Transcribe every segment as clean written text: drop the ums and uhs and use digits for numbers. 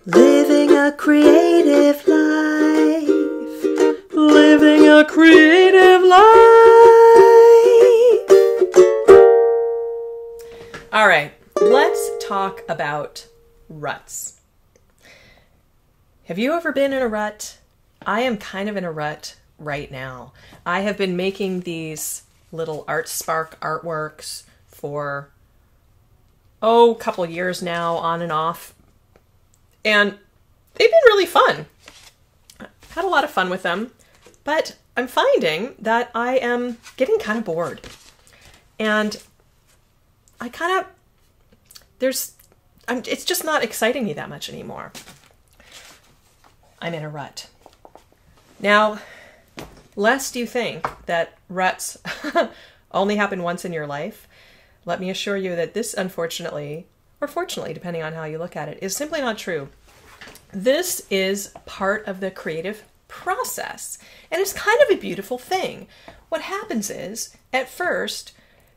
Living a creative life. Living a creative life. All right, let's talk about ruts. Have you ever been in a rut? I am kind of in a rut right now. I have been making these little ArtSpark artworks for, a couple years now, on and off. And they've been really fun. Had a lot of fun with them, but I'm finding that I am getting kind of bored. And I kind of, it's just not exciting me that much anymore. I'm in a rut. Now, lest you think that ruts only happen once in your life, let me assure you that this, unfortunately, or fortunately, depending on how you look at it, is simply not true. This is part of the creative process, and it's kind of a beautiful thing. What happens is, at first,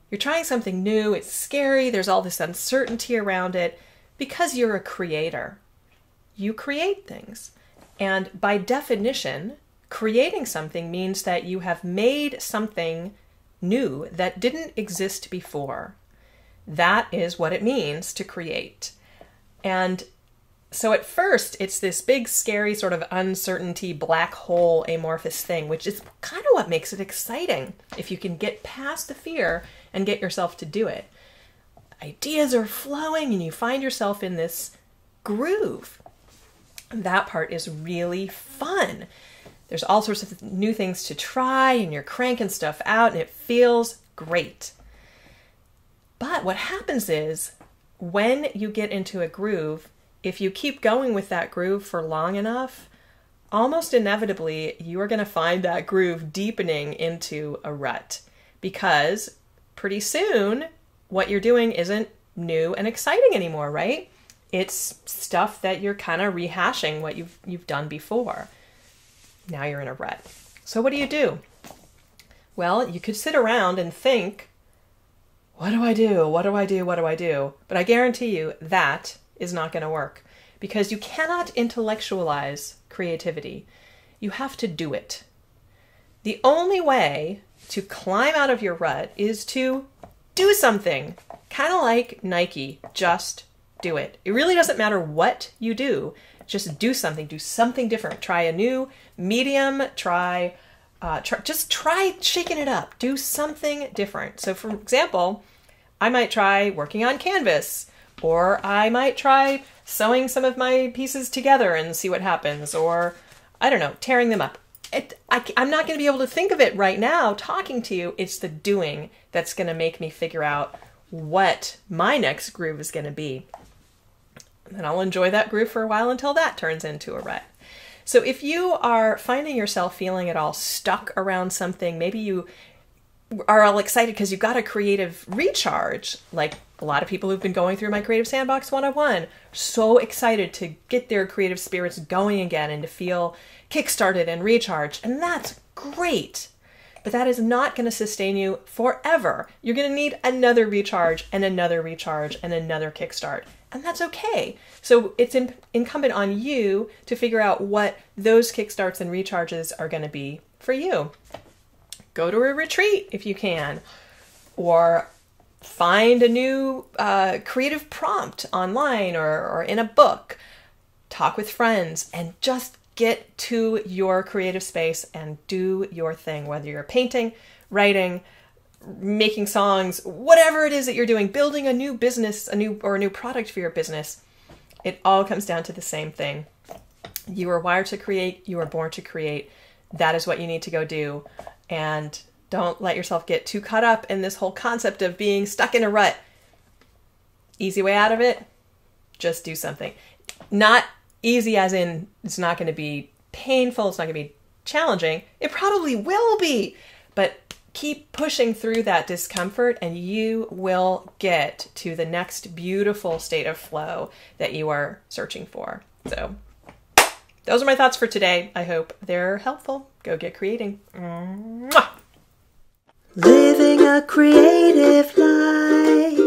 you're trying something new, it's scary, there's all this uncertainty around it, because you're a creator. You create things. And by definition, creating something means that you have made something new that didn't exist before. That is what it means to create. And so at first, it's this big, scary sort of uncertainty, black hole, amorphous thing, which is kind of what makes it exciting, if you can get past the fear and get yourself to do it. Ideas are flowing and you find yourself in this groove. That part is really fun. There's all sorts of new things to try and you're cranking stuff out and it feels great. But what happens is, when you get into a groove, if you keep going with that groove for long enough, almost inevitably, you are going to find that groove deepening into a rut. Because pretty soon, what you're doing isn't new and exciting anymore, right? It's stuff that you're kind of rehashing what you've done before. Now you're in a rut. So what do? Well, you could sit around and think, what do I do? What do I do? What do I do? But I guarantee you that is not going to work, because you cannot intellectualize creativity. You have to do it. The only way to climb out of your rut is to do something. Kind of like Nike, just do it. It really doesn't matter what you do. Just do something different. Try a new medium, just try shaking it up. Do something different. So for example, I might try working on canvas, or I might try sewing some of my pieces together and see what happens, or I don't know, tearing them up. I'm not going to be able to think of it right now talking to you. It's the doing that's going to make me figure out what my next groove is going to be. And I'll enjoy that groove for a while until that turns into a rut. So if you are finding yourself feeling at all stuck around something, maybe you are all excited because you've got a creative recharge, like a lot of people who've been going through my Creative Sandbox 101, so excited to get their creative spirits going again and to feel kickstarted and recharged. And that's great. But that is not going to sustain you forever. You're going to need another recharge and another recharge and another kickstart. And that's okay. So it's incumbent on you to figure out what those kickstarts and recharges are going to be for you. Go to a retreat if you can, or find a new creative prompt online or in a book. Talk with friends and just get to your creative space and do your thing, whether you're painting, writing, making songs, whatever it is that you're doing, building a new business, a new product for your business. It all comes down to the same thing. You are wired to create. You are born to create. That is what you need to go do. And don't let yourself get too caught up in this whole concept of being stuck in a rut. Easy way out of it, just do something. Not easy as in it's not going to be painful, it's not going to be challenging. It probably will be, but keep pushing through that discomfort and you will get to the next beautiful state of flow that you are searching for. So those are my thoughts for today. I hope they're helpful. Go get creating. Mwah! Living a creative life.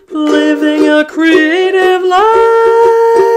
Living a creative life.